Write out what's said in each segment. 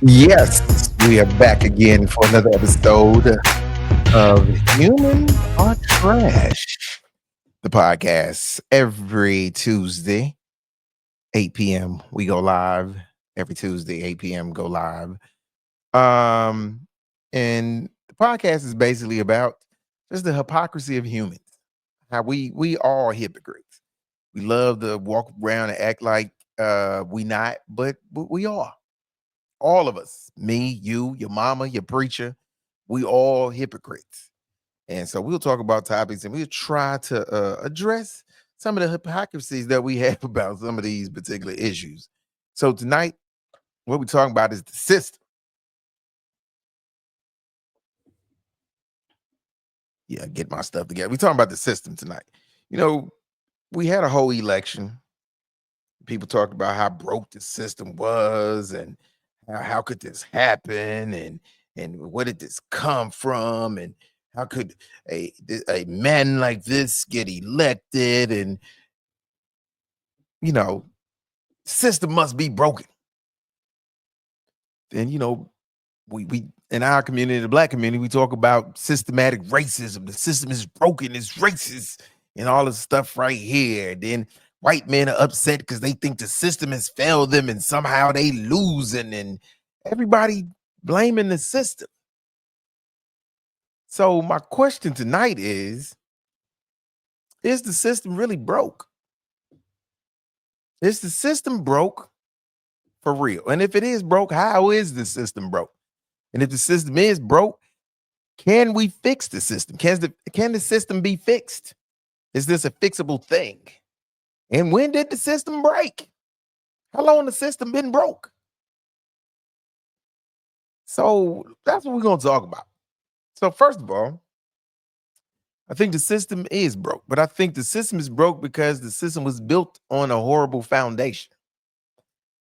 Yes, we are back again for another episode of Human Are Trash, the podcast. Every Tuesday, 8 p.m. we go live. Every Tuesday, 8 p.m. go live. Um, and the podcast is basically about just the hypocrisy of humans. How we all hypocrites. We love to walk around and act like we not, but we are. All of us, me, you, your mama, your preacher, we all hypocrites. And so we'll talk about topics and we'll try to address some of the hypocrisies that we have about some of these particular issues. So tonight, what we're talking about is the system. Yeah, get my stuff together. We're talking about the system tonight. You know, we had a whole election. People talked about how broke the system was and how could this happen and where did this come from and how could a man like this get elected and you know system must be broken. And we in our community, the black community, we talk about systematic racism. The system is broken, it's racist, and all this stuff right here. Then white men are upset because they think the system has failed them and somehow they losing, and everybody blaming the system. So my question tonight is the system really broke? Is the system broke for real? And if it is broke, how is the system broke? And if the system is broke, can we fix the system? Can the system be fixed? Is this a fixable thing? And when did the system break? How long the system been broke? So that's what we're going to talk about. So first of all, I think the system is broke, but I think the system is broke because the system was built on a horrible foundation.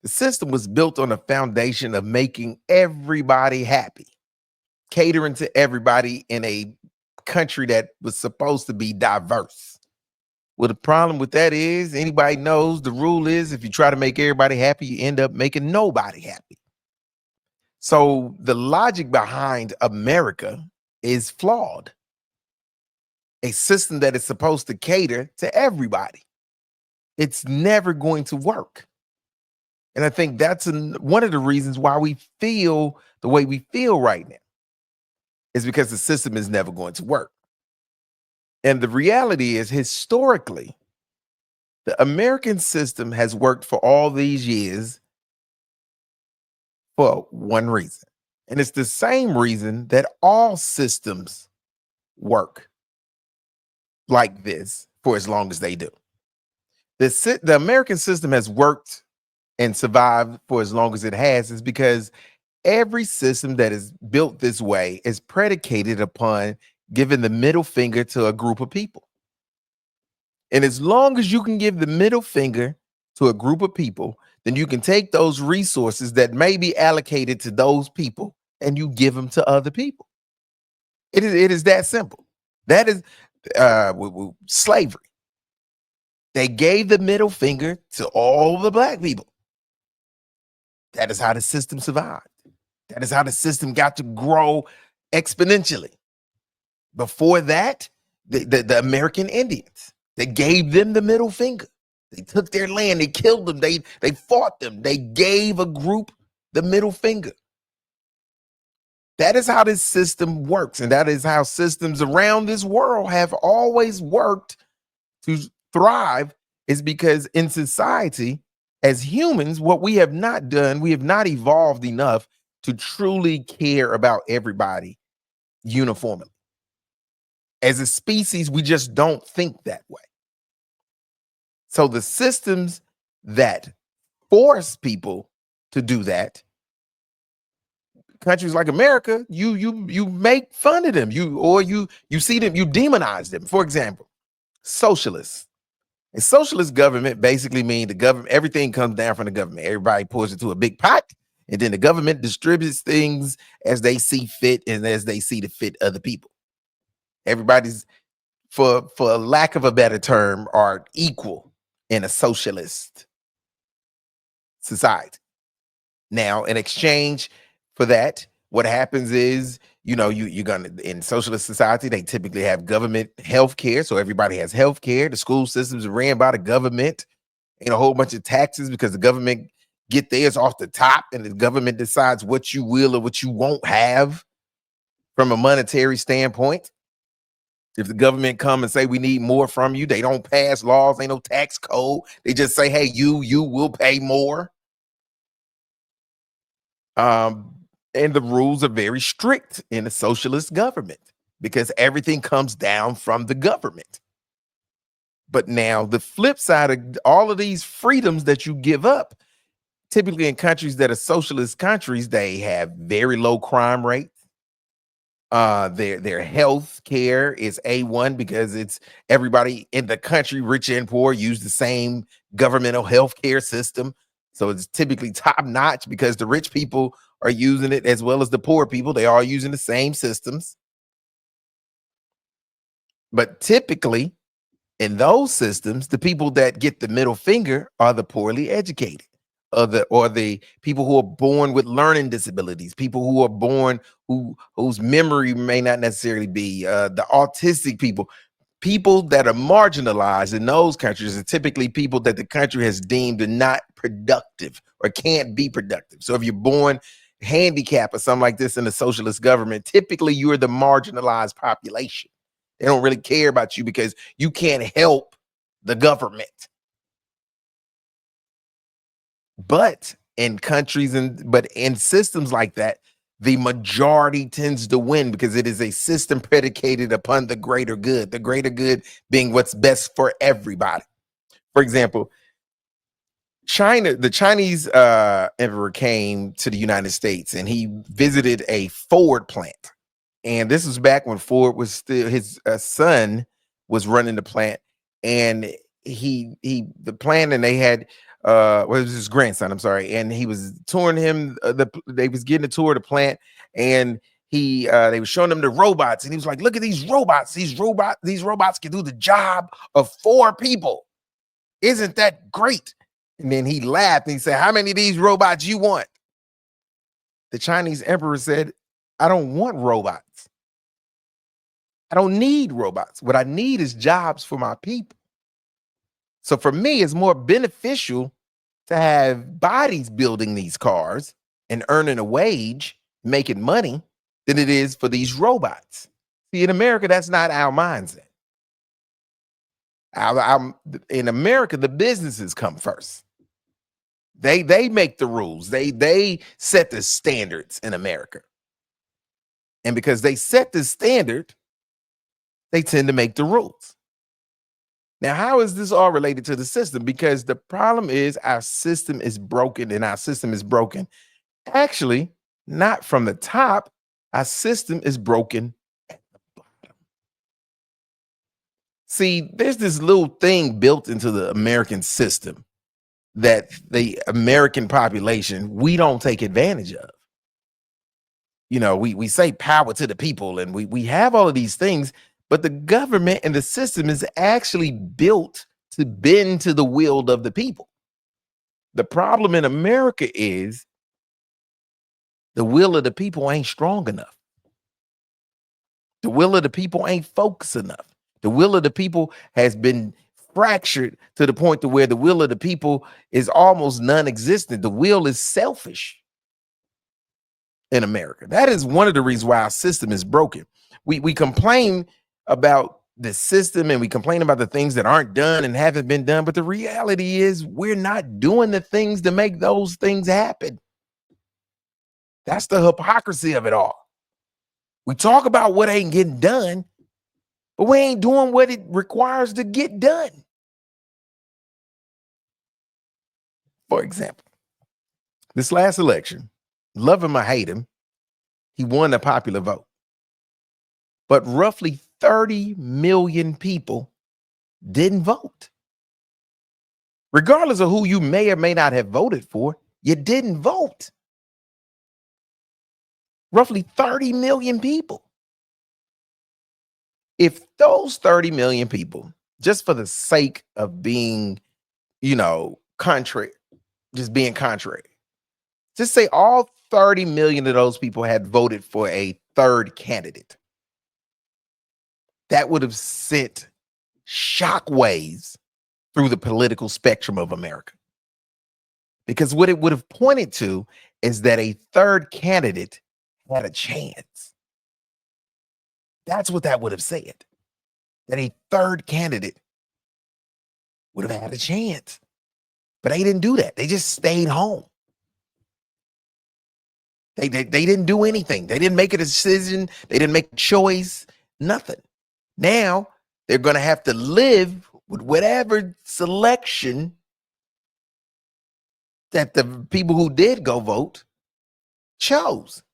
The system was built on a foundation of making everybody happy, catering to everybody in a country that was supposed to be diverse. Well, the problem with that is anybody knows the rule is if you try to make everybody happy, you end up making nobody happy. So the logic behind America is flawed. A system that is supposed to cater to everybody, it's never going to work. And I think that's one of the reasons why we feel the way we feel right now is because the system is never going to work. And the reality is, historically, the American system has worked for all these years for one reason. And it's the same reason that all systems work like this for as long as they do. The American system has worked and survived for as long as it has is because every system that is built this way is predicated upon giving the middle finger to a group of people. And as long as you can give the middle finger to a group of people, then you can take those resources that may be allocated to those people and you give them to other people. It is that simple. That is slavery. They gave the middle finger to all the black people. That is how the system survived. That is how the system got to grow exponentially. Before that, the American Indians, they gave them the middle finger. They took their land, they killed them, they fought them, they gave a group the middle finger. That is how this system works, and that is how systems around this world have always worked to thrive, is because in society, as humans, what we have not done, we have not evolved enough to truly care about everybody uniformly. As a species, we just don't think that way. So the systems that force people to do that, countries like America, you make fun of them. You see them, you demonize them. For example, socialists. A socialist government basically means the government, everything comes down from the government. Everybody pours into a big pot, and then the government distributes things as they see fit and as they see to fit other people. Everybody's, for lack of a better term, are equal in a socialist society. Now, in exchange, for that. What happens is, you're gonna in socialist society, they typically have government health care. So everybody has health care. The school systems are ran by the government and a whole bunch of taxes because the government get theirs off the top, and the government decides what you will or what you won't have from a monetary standpoint. If the government come and say we need more from you, they don't pass laws, ain't no tax code. They just say, hey, you will pay more. Um, and the rules are very strict in a socialist government because everything comes down from the government. But now the flip side of all of these freedoms that you give up, typically in countries that are socialist countries, they have very low crime rates. Their health care is A1 because it's everybody in the country, rich and poor, use the same governmental health care system. So it's typically top notch because the rich people are using it as well as the poor people. They are using the same systems. But typically in those systems, the people that get the middle finger are the poorly educated, or the people who are born with learning disabilities, people who are born whose memory may not necessarily be the autistic people that are marginalized in those countries are typically people that the country has deemed are not productive or can't be productive. So if you're born handicapped or something like this in a socialist government, typically you're the marginalized population. They don't really care about you because you can't help the government. But in systems like that, the majority tends to win because it is a system predicated upon the greater good being what's best for everybody. For example, the Chinese emperor came to the United States and he visited a Ford plant. And this was back when Ford was still his son was running the plant, and the plant, and they had well, it was his grandson. I'm sorry, and he was touring him. They was getting a tour of the plant, and they were showing him the robots, and he was like, "Look at these robots! These robots can do the job of 4 people. Isn't that great?" And then he laughed and he said, "How many of these robots you want?" The Chinese emperor said, "I don't want robots. I don't need robots. What I need is jobs for my people. So for me, it's more beneficial to have bodies building these cars and earning a wage, making money, than it is for these robots." See, in America, that's not our mindset. In America, the businesses come first. They make the rules. They set the standards in America. And because they set the standard, they tend to make the rules. Now, how is this all related to the system? Because the problem is our system is broken, and our system is broken actually not from the top. Our system is broken at the bottom. See, there's this little thing built into the American system that the American population, we don't take advantage of. We say power to the people, and we have all of these things, but the government and the system is actually built to bend to the will of the people. The problem in America is the will of the people ain't strong enough. The will of the people ain't focused enough. The will of the people has been fractured to the point to where the will of the people is almost non-existent. The will is selfish in America. That is one of the reasons why our system is broken. We complain about the system, and we complain about the things that aren't done and haven't been done, but the reality is we're not doing the things to make those things happen. That's the hypocrisy of it all. We talk about what ain't getting done, but we ain't doing what it requires to get done. For example, this last election, love him or hate him, he won the popular vote. But roughly 30 million people didn't vote. Regardless of who you may or may not have voted for, you didn't vote. Roughly 30 million people. If those 30 million people, just for the sake of being, contrary, just being contrary, Just say all 30 million of those people had voted for a third candidate. That would have sent shockwaves through the political spectrum of America. Because what it would have pointed to is that a third candidate had a chance. That's what that would have said. That a third candidate would have had a chance. But they didn't do that. They just stayed home. They didn't do anything. They didn't make a decision. They didn't make a choice. Nothing. Now they're going to have to live with whatever selection that the people who did go vote chose.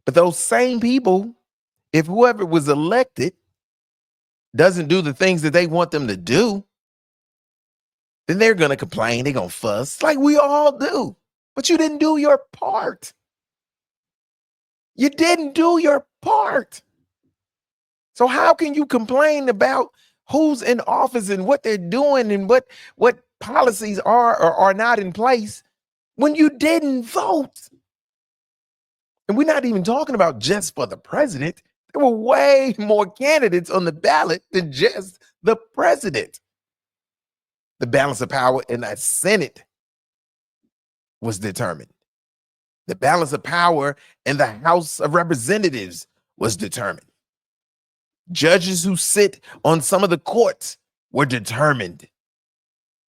But those same people, if whoever was elected doesn't do the things that they want them to do, then they're going to complain. They're going to fuss like we all do. But you didn't do your part. You didn't do your part. So how can you complain about who's in office and what they're doing and what policies are or are not in place when you didn't vote? And we're not even talking about just for the president. There were way more candidates on the ballot than just the president. The balance of power in that Senate was determined. The balance of power in the House of Representatives was determined. Judges who sit on some of the courts were determined.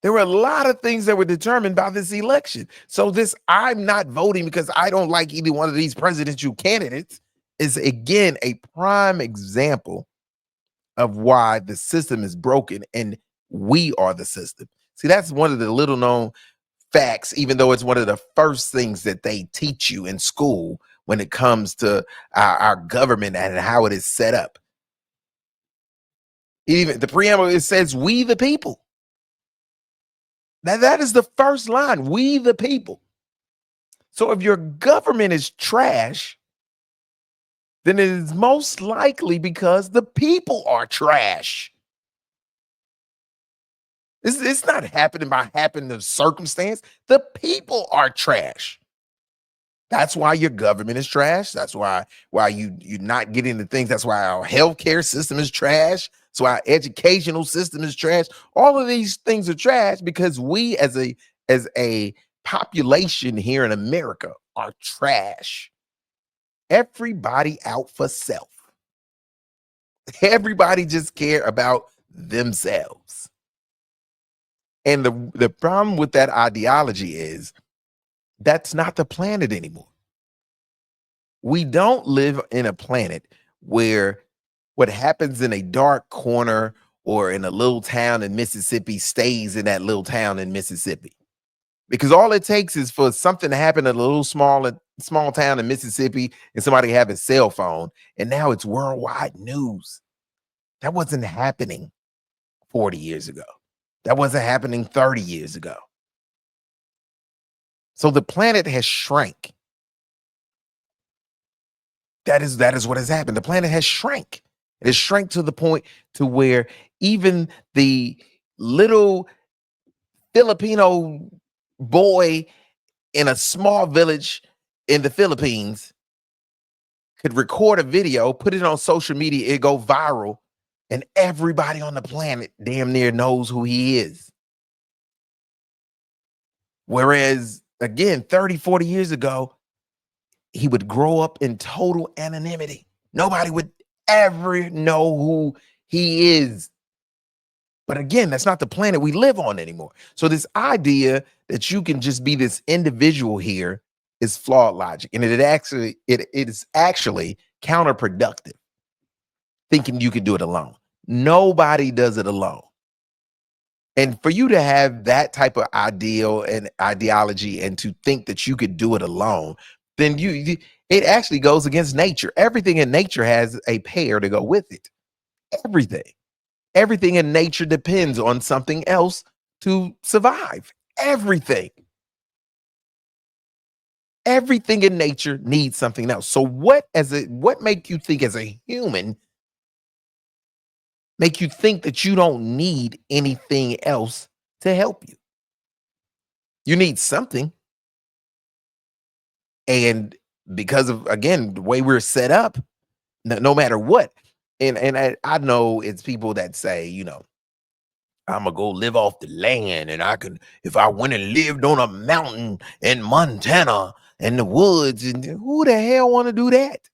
There were a lot of things that were determined by this election. So this I'm not voting because I don't like either one of these presidential candidates is again a prime example of why the system is broken and we are the system. See, that's one of the little known facts, even though it's one of the first things that they teach you in school when it comes to our government and how it is set up. Even the preamble, it says, we the people. Now, that is the first line, we the people. So if your government is trash, then it is most likely because the people are trash. It's not happening by happening circumstance. The people are trash. That's why your government is trash. That's why you're not getting the things. That's why our healthcare system is trash. That's why our educational system is trash. All of these things are trash because we as a population here in America are trash. Everybody out for self. Everybody just care about themselves. And the problem with that ideology is that's not the planet anymore. We don't live in a planet where what happens in a dark corner or in a little town in Mississippi stays in that little town in Mississippi. Because all it takes is for something to happen in a little small town in Mississippi and somebody have a cell phone, and now it's worldwide news. That wasn't happening 40 years ago. That wasn't happening 30 years ago. So the planet has shrank. That is what has happened. The planet has shrank. It has shrank to the point to where even the little Filipino boy in a small village in the Philippines could record a video, put it on social media, it go viral, and everybody on the planet damn near knows who he is. Whereas, again, 30, 40 years ago, he would grow up in total anonymity. Nobody would ever know who he is. But again, that's not the planet we live on anymore. So this idea that you can just be this individual here is flawed logic. And it is actually counterproductive, thinking you can do it alone. Nobody does it alone. And for you to have that type of ideal and ideology and to think that you could do it alone, then it actually goes against nature. Everything in nature has a pair to go with it. Everything in nature depends on something else to survive. Everything in nature needs something else. So what make you think as a human make you think that you don't need anything else to help you? You need something. And because of, again, the way we're set up, no matter what. And I know it's people that say, I'm gonna go live off the land, and I can, if I went and lived on a mountain in Montana in the woods, and who the hell want to do that?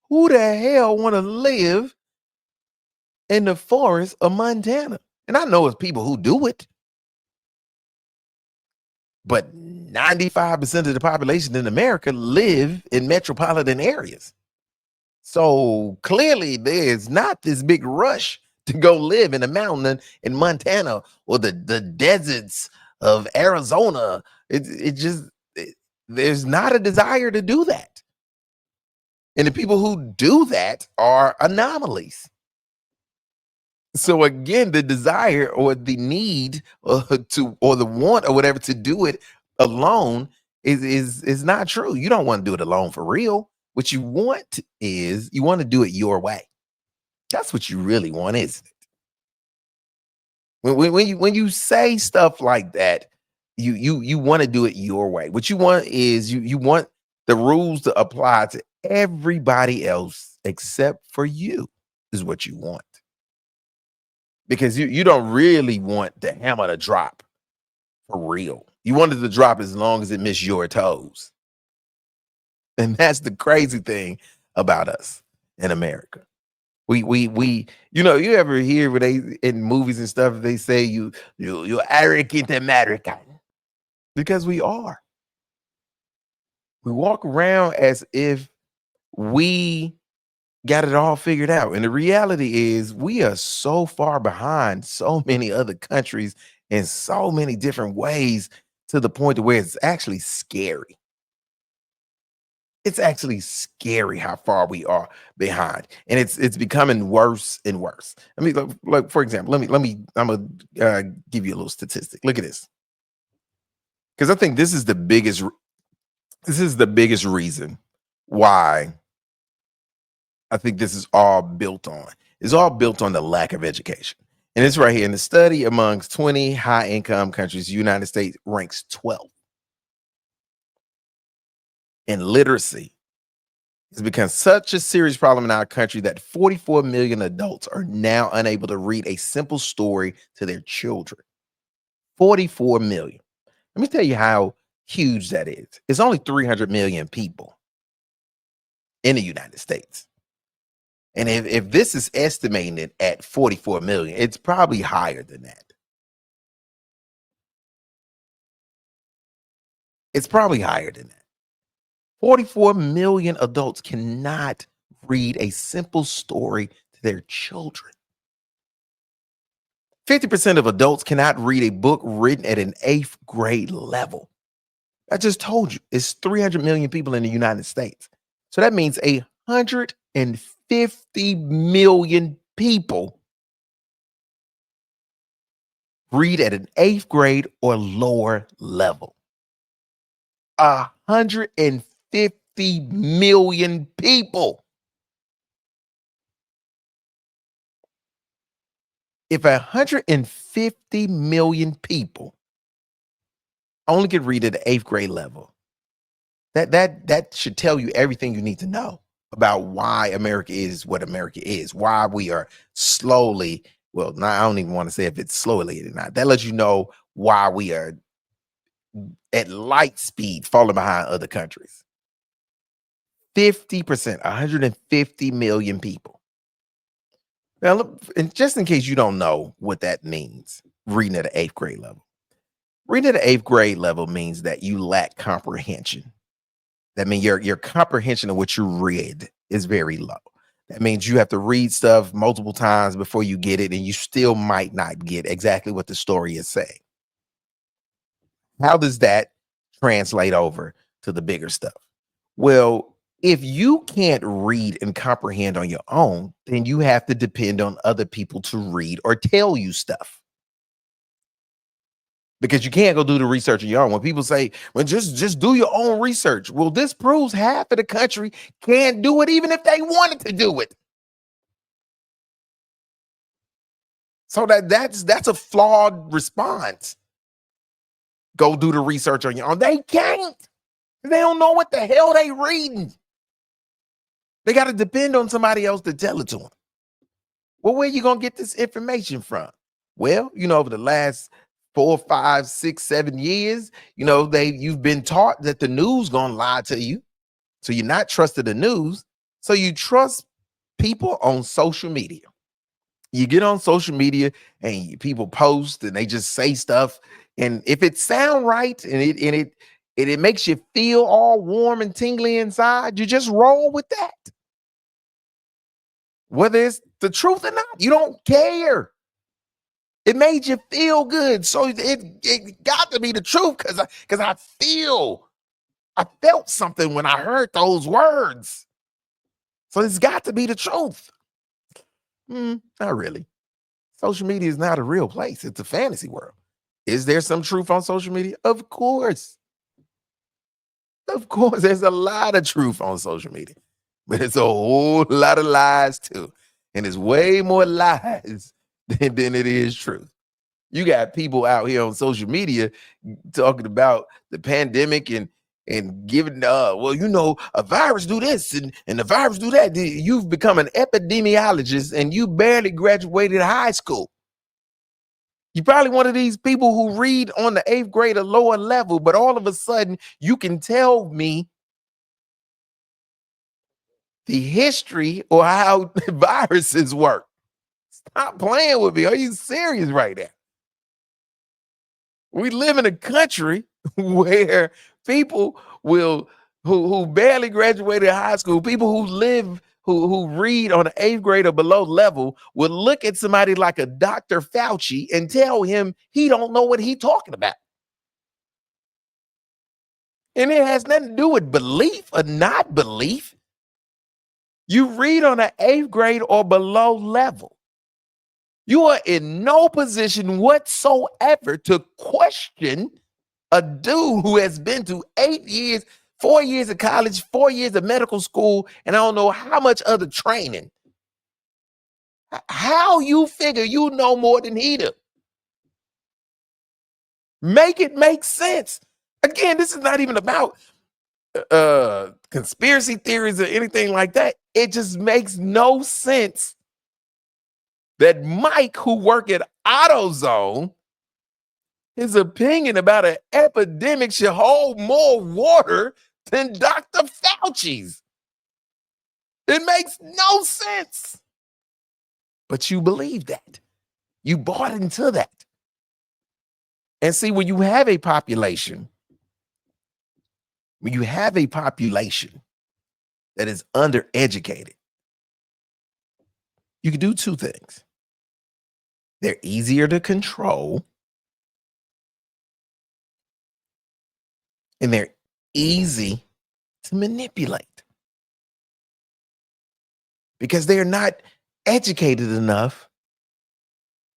Who the hell want to live in the forest of Montana? And I know it's people who do it, but 95% of the population in America live in metropolitan areas. So clearly there's not this big rush to go live in a mountain in Montana or the deserts of Arizona. It just there's not a desire to do that. And the people who do that are anomalies. So again, the desire or the need to, or the want or whatever to do it alone is not true. You don't want to do it alone for real. What you want is you want to do it your way. That's what you really want, is when you say stuff like that, you want to do it your way. What you want is you want the rules to apply to everybody else except for you, is what you want. Because you don't really want the hammer to drop for real. You want it to drop as long as it miss your toes. And that's the crazy thing about us in America. We you ever hear where they in movies and stuff they say you're arrogant American, because we are. We walk around as if we got it all figured out. And the reality is we are so far behind so many other countries in so many different ways, to the point to where it's actually scary. It's actually scary how far we are behind, and it's becoming worse and worse. I mean, like for example, I'm gonna give you a little statistic. Look at this, because I think this is the biggest reason why I think this is all built on. It's all built on the lack of education. And it's right here in the study amongst 20 high income countries, the United States ranks 12 in literacy. It's become such a serious problem in our country that 44 million adults are now unable to read a simple story to their children. 44 million. Let me tell you how huge that is. It's only 300 million people in the United States. And if this is estimated at 44 million, it's probably higher than that. It's probably higher than that. 44 million adults cannot read a simple story to their children. 50% of adults cannot read a book written at an 8th grade level. I just told you it's 300 million people in the United States. So that means 150 million people read at an 8th grade or lower level. 150 million people. If 150 million people only could read at the 8th grade level, that should tell you everything you need to know about why America is what America is, why we are slowly, well, I don't even want to say if it's slowly or not. That lets you know why we are at light speed falling behind other countries. 50%, 150 million people. Now, look, and just in case you don't know what that means, reading at the 8th grade level. Reading at the 8th grade level means that you lack comprehension. That means your comprehension of what you read is very low. That means you have to read stuff multiple times before you get it, and you still might not get exactly what the story is saying. How does that translate over to the bigger stuff? Well, if you can't read and comprehend on your own, then you have to depend on other people to read or tell you stuff, because you can't go do the research on your own. When people say, well, just do your own research. Well, this proves half of the country can't do it even if they wanted to do it. So that's a flawed response. Go do the research on your own. They can't. They don't know what the hell they reading. They got to depend on somebody else to tell it to them. Well, where you gonna get this information from? Well, over the last 4, 5, 6, 7 years, you've been taught that the news gonna lie to you. So you're not trusted the news. So you trust people on social media. You get on social media and people post and they just say stuff. And if it sound right and it makes you feel all warm and tingly inside, you just roll with that. Whether it's the truth or not, you don't care. It made you feel good. So it got to be the truth because I felt something when I heard those words. So it's got to be the truth. Not really. Social media is not a real place. It's a fantasy world. Is there some truth on social media? Of course. Of course, there's a lot of truth on social media, but it's a whole lot of lies too. And it's way more lies than it is truth. You got people out here on social media talking about the pandemic and giving a virus do this and the virus do that. You've become an epidemiologist and you barely graduated high school. You're probably one of these people who read on the 8th grade or lower level, but all of a sudden you can tell me the history or how viruses work. Stop playing with me. Are you serious right now? We live in a country where people who barely graduated high school, people who read on the 8th grade or below level will look at somebody like a Dr. Fauci and tell him he don't know what he's talking about. And it has nothing to do with belief or not belief. You read on the 8th grade or below level. You are in no position whatsoever to question a dude who has been to 8 years, 4 years of college, 4 years of medical school, and I don't know how much other training. How you figure you know more than he do? Make it make sense. Again, this is not even about conspiracy theories or anything like that. It just makes no sense that Mike, who work at AutoZone, his opinion about an epidemic should hold more water than Dr. Fauci's. It makes no sense. But you believe that. You bought into that. And see, when you have a population that is undereducated, you can do two things. They're easier to control, and they're easy to manipulate because they're not educated enough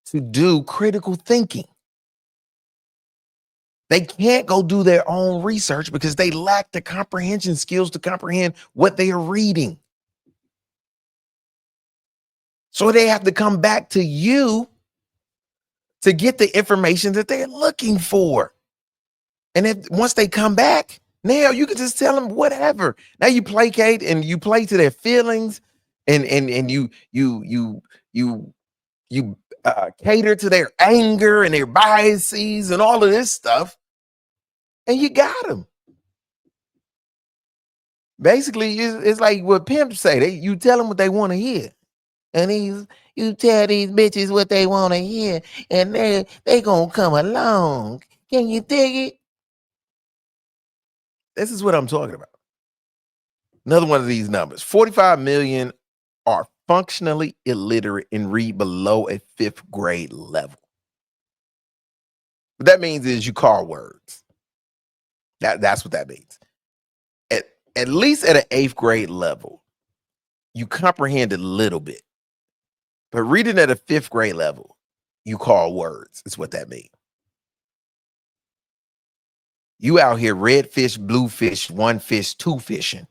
to do critical thinking. They can't go do their own research because they lack the comprehension skills to comprehend what they are reading. So they have to come back to you to get the information that they're looking for. And if once they come back, now you can just tell them whatever. Now you placate and you play to their feelings, and you cater to their anger and their biases and all of this stuff, and you got them. Basically, it's like what pimps say. You tell them what they want to hear, and you tell these bitches what they want to hear, and they gonna come along. Can you dig it? This is what I'm talking about. Another one of these numbers: 45 million are functionally illiterate and read below a 5th grade level. What that means is you call words. That's what that means. At least at an 8th grade level, you comprehend a little bit. But reading at a 5th grade level, you call words. Is what that means. You out here red fish, blue fish, one fish, two fishing.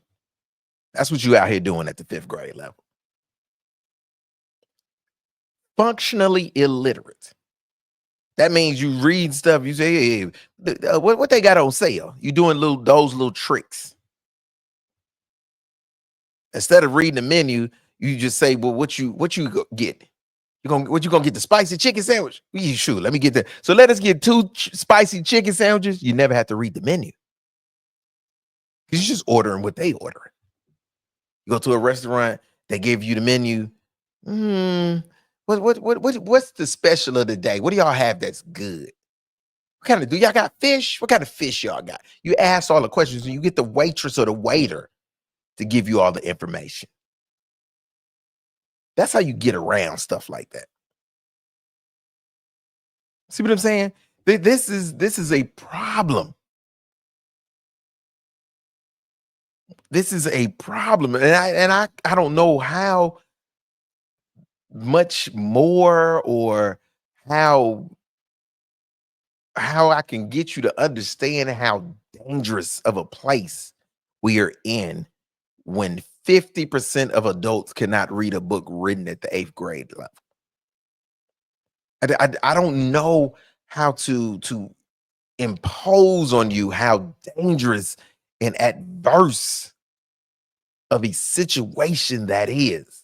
That's what you out here doing at the 5th grade level. Functionally illiterate. That means you read stuff. You say, "Hey, what they got on sale?" You doing those little tricks instead of reading the menu. You just say, "Well, get? You gonna get the spicy chicken sandwich? You sure? Let me get that. So let us get two spicy chicken sandwiches. You never have to read the menu because you're just ordering what they ordering. You go to a restaurant, they give you the menu. Hmm. What's the special of the day? What do y'all have that's good? What kind of do y'all got fish? What kind of fish y'all got? You ask all the questions and you get the waitress or the waiter to give you all the information. That's how you get around stuff like that. See what I'm saying? This is a problem. This is a problem. And I don't know how much more or how I can get you to understand how dangerous of a place we are in when 50% of adults cannot read a book written at the eighth grade level. I don't know how to impose on you how dangerous and adverse of a situation that is.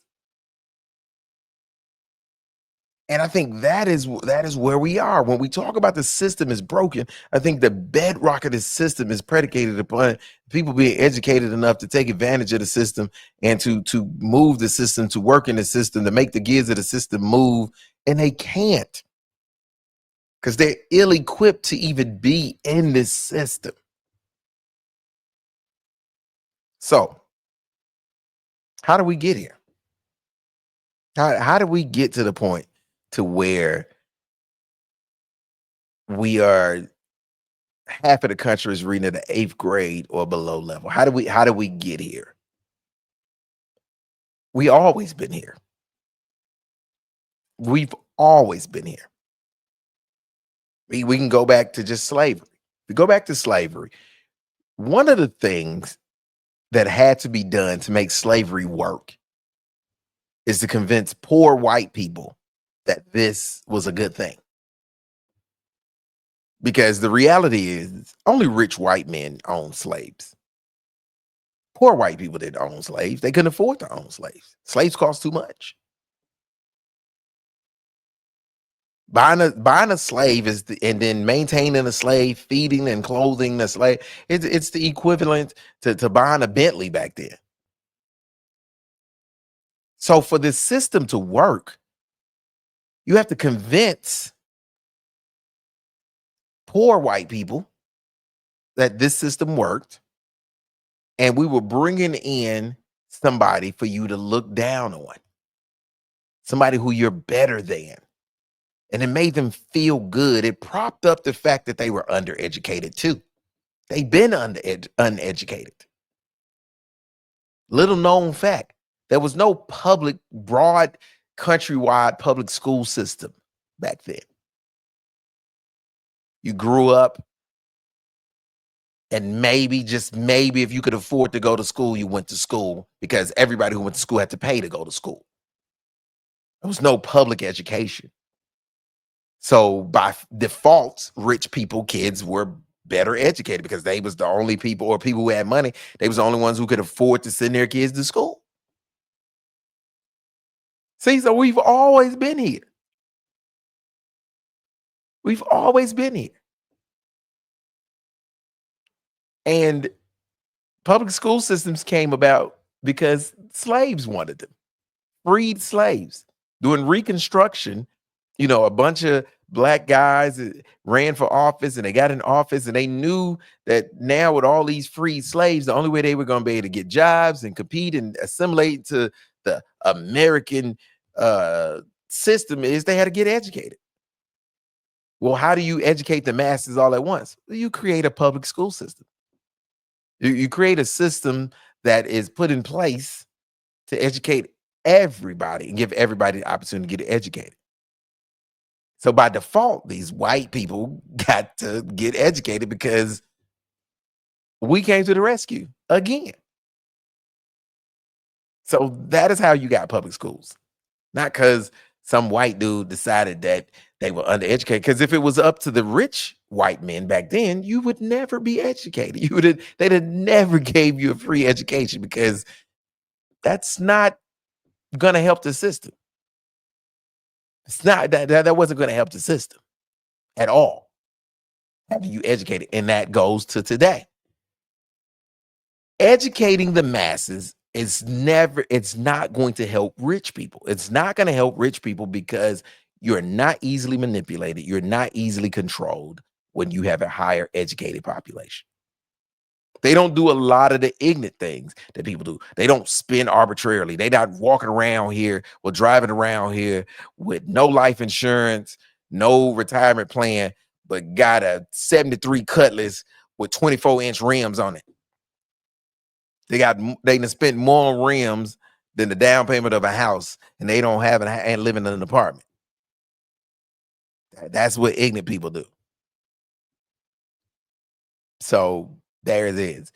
And I think that is where we are. When we talk about the system is broken, I think the bedrock of the system is predicated upon people being educated enough to take advantage of the system and to move the system, to work in the system, to make the gears of the system move, and they can't because they're ill-equipped to even be in this system. So, how do we get here? How do we get to the point to where we are half of the country is reading at the eighth grade or below level? How do we get here? We always been here. We've always been here. We can go back to just slavery. We go back to slavery. One of the things that had to be done to make slavery work is to convince poor white people that this was a good thing. Because the reality is only rich white men own slaves. Poor white people didn't own slaves. They couldn't afford to own slaves. Slaves cost too much. Buying a slave and then maintaining a slave, feeding and clothing the slave. It's the equivalent to buying a Bentley back then. So for this system to work, you have to convince poor white people that this system worked, and we were bringing in somebody for you to look down on, somebody who you're better than. And it made them feel good. It propped up the fact that they were undereducated too. They've been uneducated. Little known fact, there was no public, broad, countrywide public school system back then. You grew up, and maybe, just maybe, if you could afford to go to school, you went to school because everybody who went to school had to pay to go to school. There was no public education. So by default, rich people, kids were better educated because they was the only people, or people who had money, they was the only ones who could afford to send their kids to school. See, so we've always been here. We've always been here. And public school systems came about because slaves wanted them, freed slaves. During Reconstruction, a bunch of black guys ran for office and they got in office and they knew that now with all these freed slaves, the only way they were going to be able to get jobs and compete and assimilate to the American system is they had to get educated. Well, how do you educate the masses all at once? You create a public school system. You create a system that is put in place to educate everybody and give everybody the opportunity to get educated. So by default, these white people got to get educated because we came to the rescue again. So that is how you got public schools. Not because Some white dude decided that they were undereducated. Because if it was up to the rich white men back then, you would never be educated. They'd have never gave you a free education because that's not gonna help the system. It's not that wasn't gonna help the system at all. Having you educated. And that goes to today. Educating the masses it's not going to help rich people. It's not going to help rich people because you're not easily manipulated. You're not easily controlled when you have a higher educated population. They don't do a lot of the ignorant things that people do. They don't spend arbitrarily. They not walking around here or driving around here with no life insurance, no retirement plan, but got a 73 Cutlass with 24-inch rims on it. They done spent more on rims than the down payment of a house, and they don't have and living in an apartment. That's what ignorant people do. So there it is.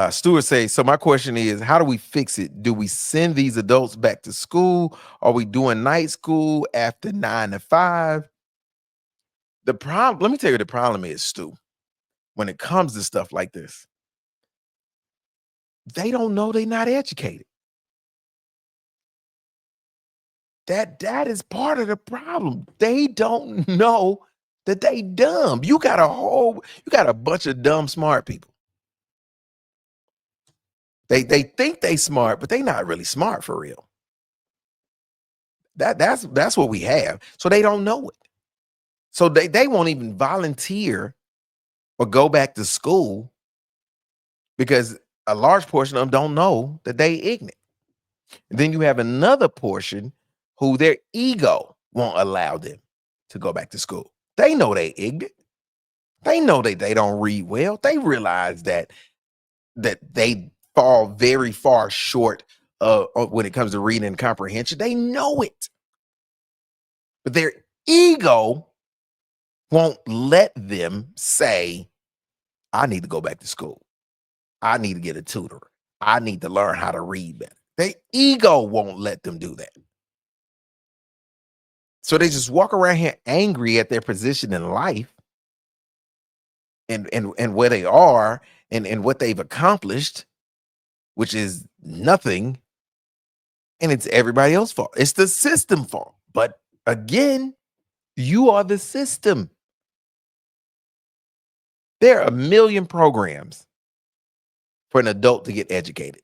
Stewart says, so my question is, how do we fix it? Do we send these adults back to school? Are we doing night school after 9 to 5? The problem, let me tell you, the problem is, Stu, when it comes to stuff like this, they don't know they're not educated. That is part of the problem. They don't know that they dumb. You got a bunch of dumb smart people. They think they smart, but they not really smart for real. That's what we have. So they don't know it. So they won't even volunteer or go back to school because a large portion of them don't know that they ignorant. And then you have another portion who their ego won't allow them to go back to school. They know they ignorant. They know that they don't read well. They realize that they fall very far short when it comes to reading and comprehension. They know it. But their ego won't let them say, I need to go back to school. I need to get a tutor. I need to learn how to read better. Their ego won't let them do that. So they just walk around here angry at their position in life and where they are and what they've accomplished, which is nothing. And it's everybody else's fault. It's the system fault. But again, you are the system. There are a million programs for an adult to get educated.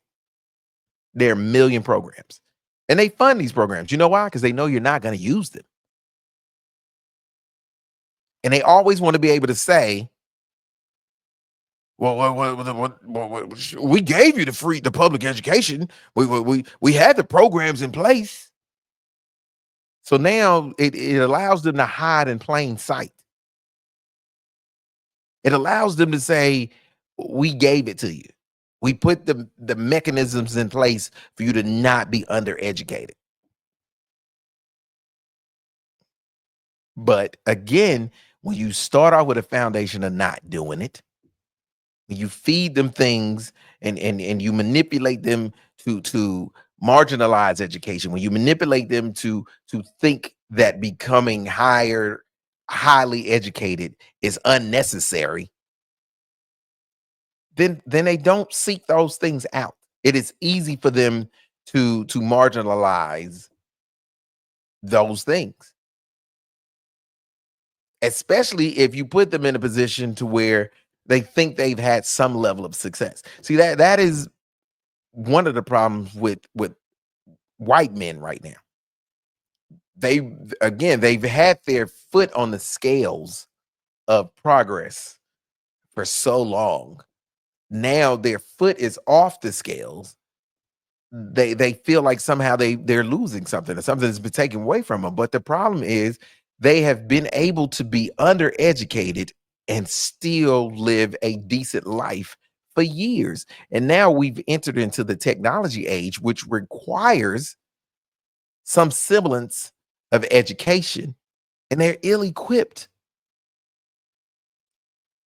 There are a million programs. And they fund these programs. You know why? Because they know you're not going to use them. And they always want to be able to say, well, we gave you the public education. We had the programs in place. So now it allows them to hide in plain sight. It allows them to say, we gave it to you. We put the mechanisms in place for you to not be undereducated. But again, when you start off with a foundation of not doing it, when you feed them things and you manipulate them to marginalize education, when you manipulate them to think that becoming highly educated is unnecessary, then they don't seek those things out. It is easy for them to marginalize those things, especially if you put them in a position to where they think they've had some level of success. See, that is one of the problems with white men right now. They've had their foot on the scales of progress for so long. Now their foot is off the scales. They feel like somehow they're losing something or something has been taken away from them. But the problem is they have been able to be undereducated and still live a decent life for years. And now we've entered into the technology age, which requires some semblance of education, and they're ill-equipped.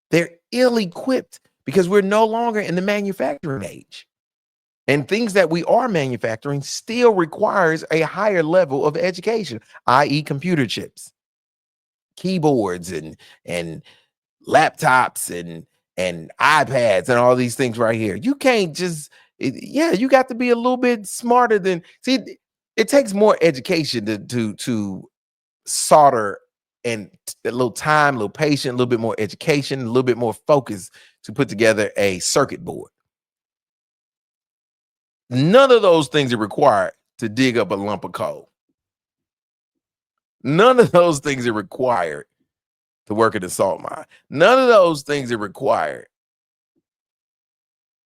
They're ill-equipped because we're no longer in the manufacturing age. And things that we are manufacturing still requires a higher level of education, i.e., computer chips, keyboards, and laptops and iPads and all these things right here. You can't just yeah, you got to be a little bit smarter than see it takes more education to solder and a little time, a little patience, a little bit more education, a little bit more focus to put together a circuit board. None of those things are required to dig up a lump of coal. None of those things are required to work at a salt mine. None of those things are required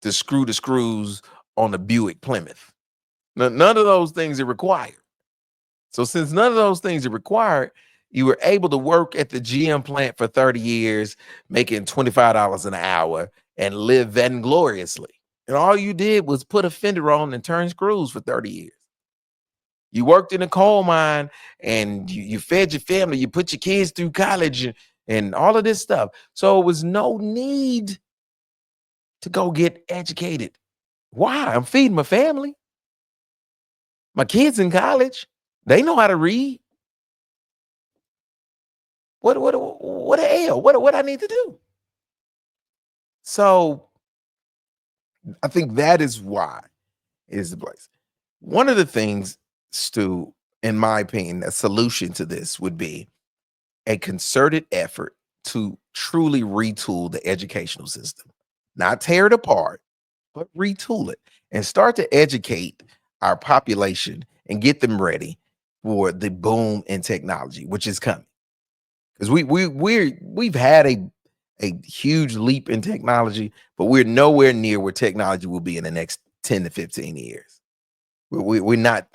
to screw the screws on the Buick Plymouth. None of those things are required. So since none of those things are required, you were able to work at the GM plant for 30 years, making $25 an hour and live vaingloriously. And all you did was put a fender on and turn screws for 30 years. You worked in a coal mine and you fed your family, you put your kids through college and all of this stuff. So it was no need to go get educated. Why? I'm feeding my family. My kids in college. They know how to read. What the hell? What I need to do? So I think that is why it is the place. One of the things, Stu, in my opinion, a solution to this would be a concerted effort to truly retool the educational system, not tear it apart, but retool it and start to educate our population and get them ready for the boom in technology, which is coming. Because we've had a huge leap in technology, but we're nowhere near where technology will be in the next 10 to 15 years. We're not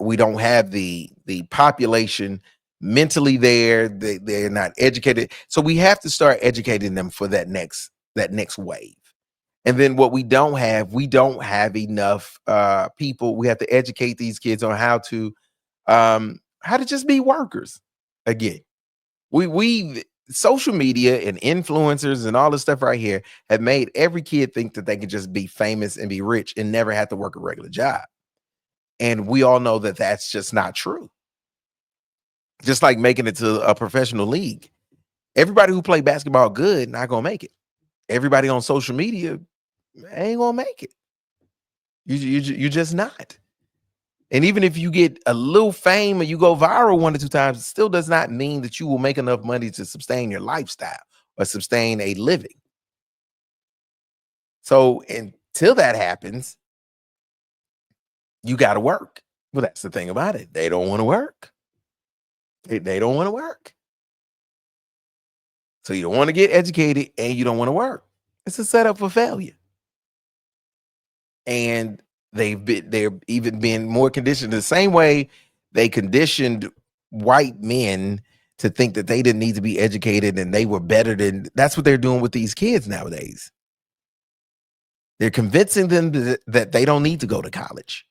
we don't have the population mentally there. They're not educated. So we have to start educating them for that next wave. And then what we don't have enough people. We have to educate these kids on how to just be workers again. We social media and influencers and all this stuff right here have made every kid think that they can just be famous and be rich and never have to work a regular job. And we all know that that's just not true. Just like making it to a professional league. Everybody who play basketball good not gonna make it. Everybody on social media ain't gonna make it. You just not. And even if you get a little fame and you go viral one or two times, it still does not mean that you will make enough money to sustain your lifestyle or sustain a living. So until that happens, you got to work. Well, that's the thing about it. They don't want to work. They don't want to work. So you don't want to get educated and you don't want to work. It's a setup for failure. And they're even been more conditioned the same way they conditioned white men to think that they didn't need to be educated and they were better than that's what they're doing with these kids nowadays. They're convincing them that they don't need to go to college.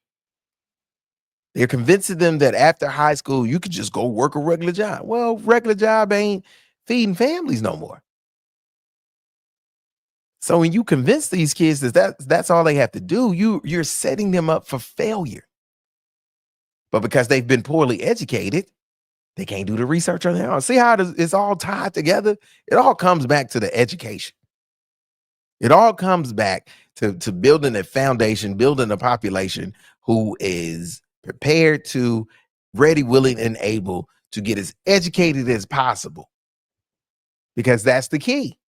They're convincing them that after high school, you could just go work a regular job. Well, regular job ain't feeding families no more. So when you convince these kids that's all they have to do, you're setting them up for failure. But because they've been poorly educated, they can't do the research on their own. See how it's all tied together? It all comes back to the education. It all comes back to building a foundation, building a population who is prepared to, ready, willing, and able to get as educated as possible. Because that's the key.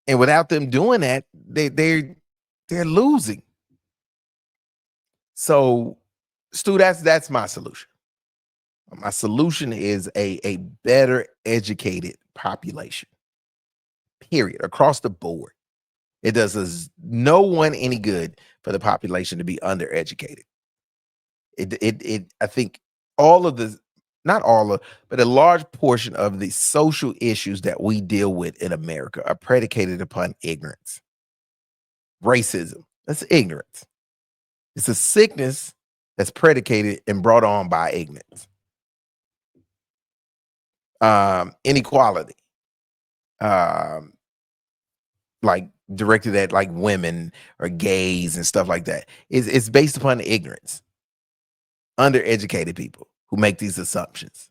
And without them doing that, they're losing. So, Stu, that's my solution. My solution is a better educated population, period, across the board. It does us no one any good for the population to be undereducated. I think all of the, not all of, but a large portion of the social issues that we deal with in America are predicated upon ignorance. Racism, that's ignorance. It's a sickness that's predicated and brought on by ignorance. Inequality, um, like directed at like women or gays and stuff like that. It's based upon ignorance, undereducated people who make these assumptions.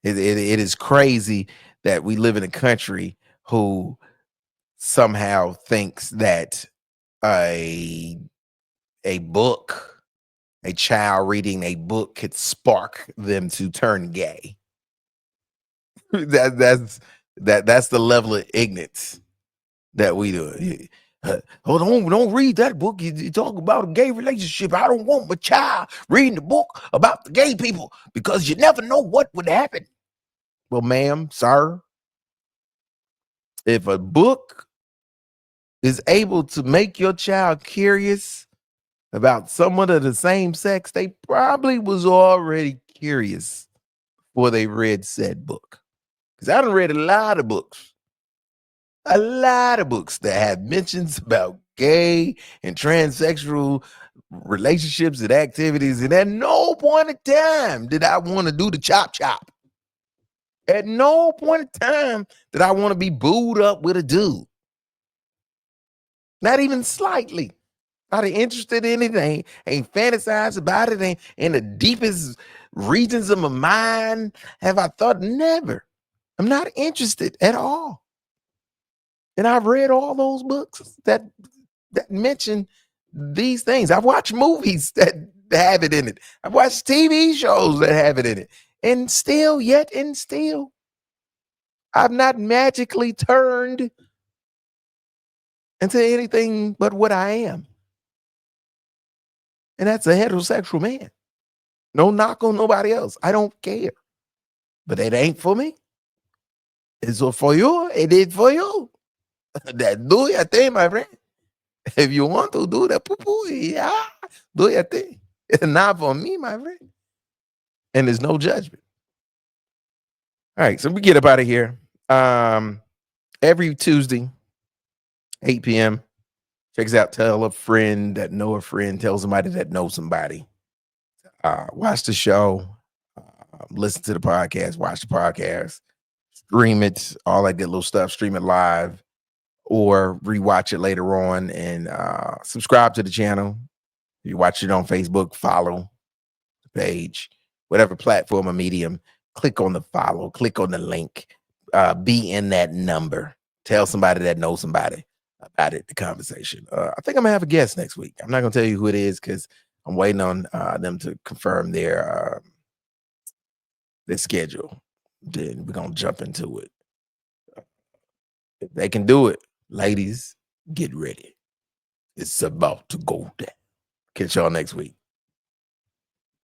It is crazy that we live in a country who somehow thinks that a book, a child reading a book could spark them to turn gay. That's the level of ignorance that we do. Oh, don't read that book. You talk about a gay relationship. I don't want my child reading the book about the gay people because you never know what would happen. Well, ma'am, sir, if a book is able to make your child curious about someone of the same sex, they probably was already curious before they read said book. Because I done read a lot of books that have mentions about gay and transsexual relationships and activities. And at no point in time did I want to do the chop chop. At no point in time did I want to be booed up with a dude. Not even slightly. Not interested in anything. Ain't fantasized about it. Ain't in the deepest regions of my mind have I thought never. I'm not interested at all. And I've read all those books that mention these things. I've watched movies that have it in it. I've watched TV shows that have it in it. And still, I've not magically turned into anything but what I am. And that's a heterosexual man. No knock on nobody else. I don't care. But it ain't for me. It's for you. It is for you. That do your thing, my friend. If you want to do that, poo-poo, yeah, do your thing. It's not for me, my friend. And there's no judgment. All right, so we get up out of here. Every Tuesday, 8 p.m. Check us out. Tell a friend that know a friend. Tell somebody that knows somebody. Watch the show. Listen to the podcast. Watch the podcast. Stream it. All that good little stuff. Stream it live or rewatch it later on. And subscribe to the channel. If you watch it on Facebook, follow the page. Whatever platform or medium, click on the follow. Click on the link. Be in that number. Tell somebody that knows somebody about it, the conversation. I think I'm gonna have a guest next week. I'm not gonna tell you who it is because I'm waiting on them to confirm their schedule. Then we're gonna jump into it. If they can do it, ladies, get ready. It's about to go down. Catch y'all next week.